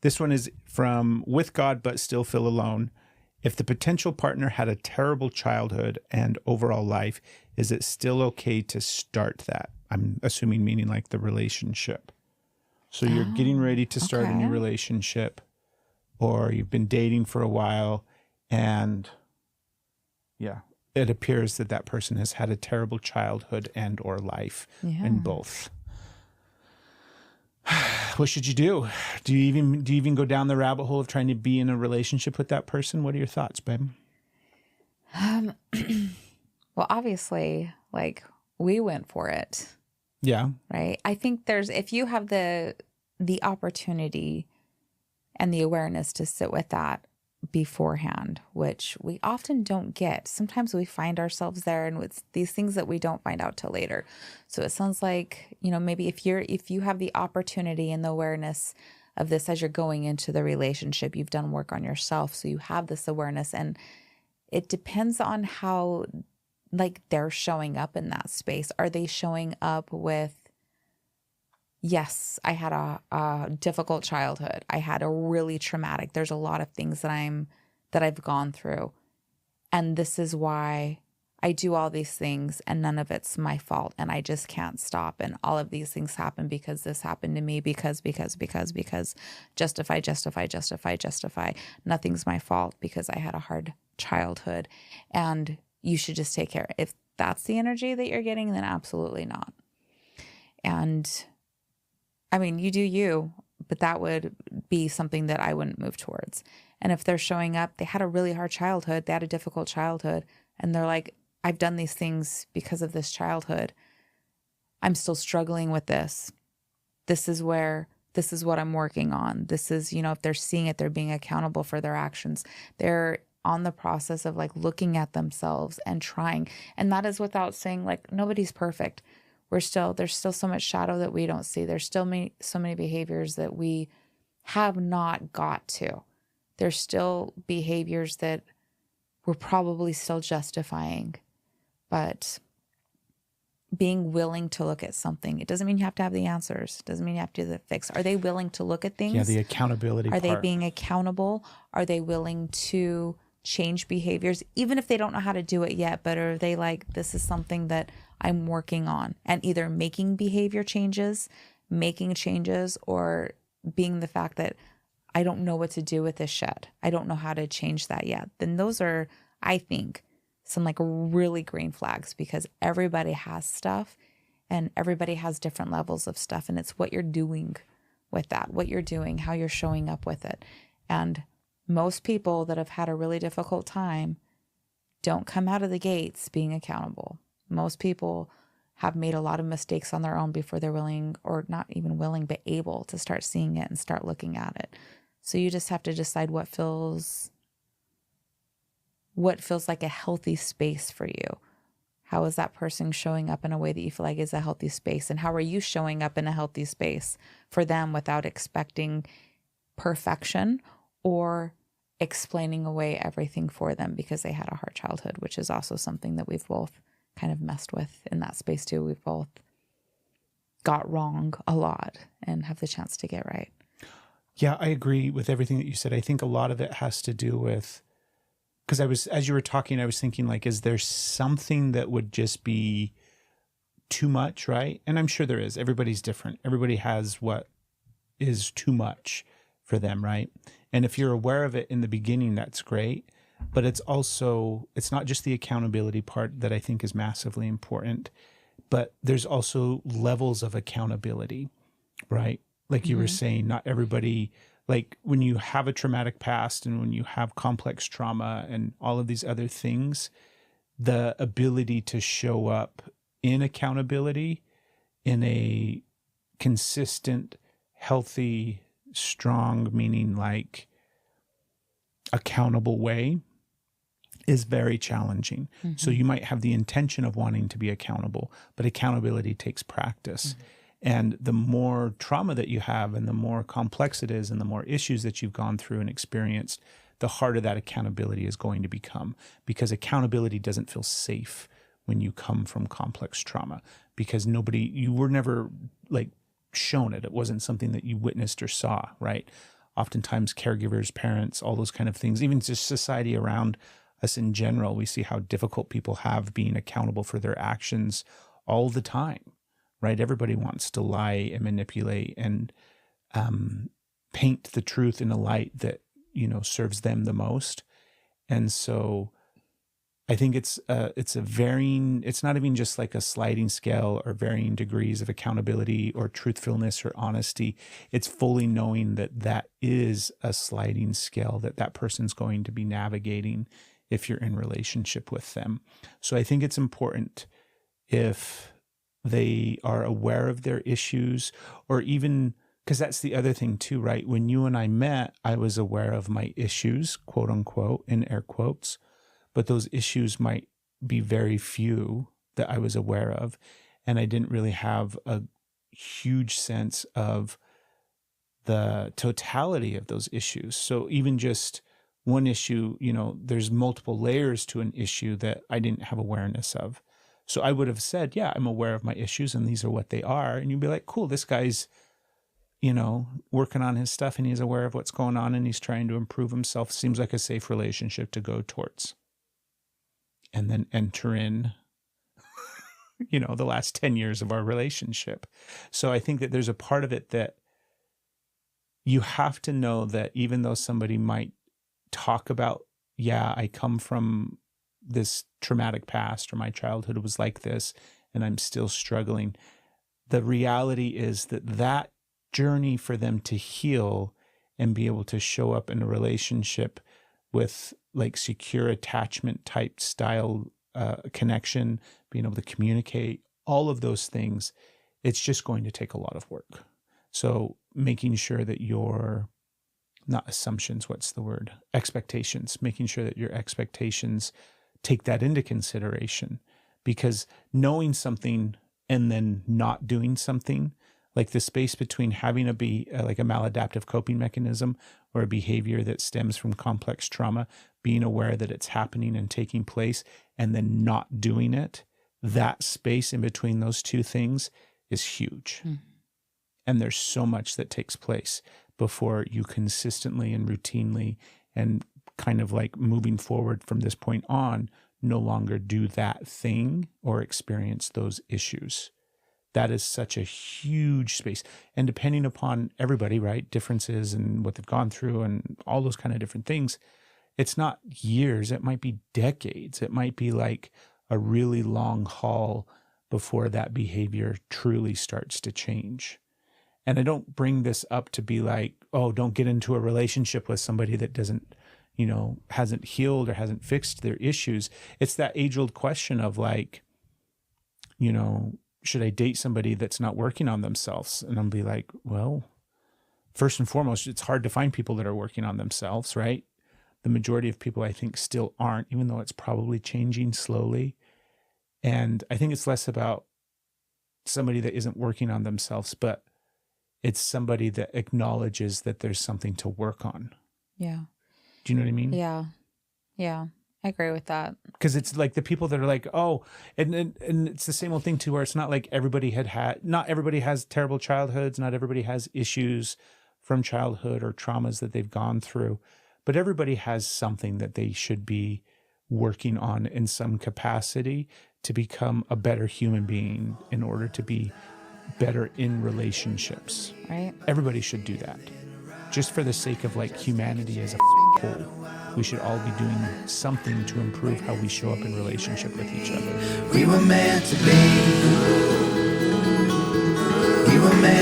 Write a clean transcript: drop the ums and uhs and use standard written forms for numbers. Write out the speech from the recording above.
This one is from With God But Still Feel Alone. If the potential partner had a terrible childhood and overall life, is it still okay to start that? I'm assuming meaning like the relationship. So you're getting ready to start a new relationship, or you've been dating for a while, and it appears that that person has had a terrible childhood and or life in both. What should you do? Do you even go down the rabbit hole of trying to be in a relationship with that person? What are your thoughts, babe? Well, obviously, like, we went for it. Yeah. Right. I think if you have the opportunity and the awareness to sit with that beforehand, which we often don't get. Sometimes we find ourselves there, and it's these things that we don't find out till later. So it sounds like, maybe if you have the opportunity and the awareness of this as you're going into the relationship, you've done work on yourself. So you have this awareness, and it depends on how, like, they're showing up in that space. Are they showing up with, yes, I had a difficult childhood. I had a really traumatic. There's a lot of things that I've gone through. And this is why I do all these things, and none of it's my fault. And I just can't stop. And all of these things happen because this happened to me, because justify. Nothing's my fault because I had a hard childhood, and you should just take care. If that's the energy that you're getting, then absolutely not. And I mean, you do you, but that would be something that I wouldn't move towards. And if they're showing up, they had a really hard childhood, they had a difficult childhood, and they're like, I've done these things because of this childhood. I'm still struggling with this. This is what I'm working on. This is, if they're seeing it, they're being accountable for their actions. They're on the process of like looking at themselves and trying. And that is without saying like nobody's perfect. There's still so much shadow that we don't see. There's still so many behaviors that we have not got to. There's still behaviors that we're probably still justifying, but being willing to look at something. It doesn't mean you have to have the answers. It doesn't mean you have to do the fix. Are they willing to look at things? Yeah, the accountability Are part. they being accountable? Are they willing to change behaviors, even if they don't know how to do it yet? But are they like, this is something that I'm working on, and either making behavior changes, or being the fact that I don't know what to do with this shit. I don't know how to change that yet. Then those are, I think, some like really green flags, because everybody has stuff and everybody has different levels of stuff. And it's what you're doing with that, what you're doing, how you're showing up with it. And most people that have had a really difficult time don't come out of the gates being accountable. Most people have made a lot of mistakes on their own before they're willing, or not even willing, but able to start seeing it and start looking at it. So you just have to decide what feels like a healthy space for you. How is that person showing up in a way that you feel like is a healthy space? And how are you showing up in a healthy space for them without expecting perfection or explaining away everything for them because they had a hard childhood, which is also something that we've both kind of messed with in that space too. We've both got wrong a lot and have the chance to get right. Yeah, I agree with everything that you said. I think a lot of it has to do with, because as you were talking, I was thinking like, is there something that would just be too much, right? And I'm sure there is. Everybody's different. Everybody has what is too much for them, right? And if you're aware of it in the beginning, that's great. But it's not just the accountability part that I think is massively important, but there's also levels of accountability, right? Like you were saying, not everybody, like when you have a traumatic past and when you have complex trauma and all of these other things, the ability to show up in accountability in a consistent, healthy, strong, meaning like accountable way is very challenging. Mm-hmm. So you might have the intention of wanting to be accountable, but accountability takes practice. Mm-hmm. And the more trauma that you have and the more complex it is and the more issues that you've gone through and experienced, the harder that accountability is going to become, because accountability doesn't feel safe when you come from complex trauma, because you were never like shown it. It wasn't something that you witnessed or saw, right? oftentimes caregivers, parents, all those kind of things, even just society around us in general, we see how difficult people have being accountable for their actions all the time, right? Everybody wants to lie and manipulate and paint the truth in a light that, serves them the most. And so I think it's a varying, it's not even just like a sliding scale or varying degrees of accountability or truthfulness or honesty. It's fully knowing that is a sliding scale that person's going to be navigating if you're in relationship with them. So I think it's important if they are aware of their issues, or even, because that's the other thing too, right? When you and I met, I was aware of my issues, quote unquote, in air quotes, but those issues might be very few that I was aware of. And I didn't really have a huge sense of the totality of those issues. So even just one issue, there's multiple layers to an issue that I didn't have awareness of. So I would have said, yeah, I'm aware of my issues and these are what they are. And you'd be like, cool, this guy's, working on his stuff and he's aware of what's going on and he's trying to improve himself. Seems like a safe relationship to go towards. And then enter in, the last 10 years of our relationship. So I think that there's a part of it that you have to know that even though somebody might talk about, yeah, I come from this traumatic past, or my childhood was like this and I'm still struggling. The reality is that journey for them to heal and be able to show up in a relationship with like secure attachment type style connection, being able to communicate, all of those things, it's just going to take a lot of work. So making sure that your, not assumptions, what's the word? Expectations, making sure that your expectations take that into consideration, because knowing something and then not doing something, like the space between having like a maladaptive coping mechanism or a behavior that stems from complex trauma, being aware that it's happening and taking place, and then not doing it, that space in between those two things is huge. Mm. And there's so much that takes place before you consistently and routinely and kind of like moving forward from this point on, no longer do that thing or experience those issues. That is such a huge space. And depending upon everybody, right, differences and what they've gone through and all those kind of different things, it's not years, it might be decades. It might be like a really long haul before that behavior truly starts to change. And I don't bring this up to be like, oh, don't get into a relationship with somebody that doesn't, hasn't healed or hasn't fixed their issues. It's that age-old question of like, should I date somebody that's not working on themselves? And I'll be like, well, first and foremost, it's hard to find people that are working on themselves, right? The majority of people, I think, still aren't, even though it's probably changing slowly. And I think it's less about somebody that isn't working on themselves, but it's somebody that acknowledges that there's something to work on. Yeah. Do you know what I mean? Yeah. Yeah. I agree with that. Because it's like the people that are like, oh, and it's the same old thing too, where it's not like not everybody has terrible childhoods, not everybody has issues from childhood or traumas that they've gone through, but everybody has something that they should be working on in some capacity to become a better human being in order to be better in relationships. Right. Everybody should do that. Just for the sake of like humanity as a whole. We should all be doing something to improve how we show up in relationship with each other. We were meant to be. We were meant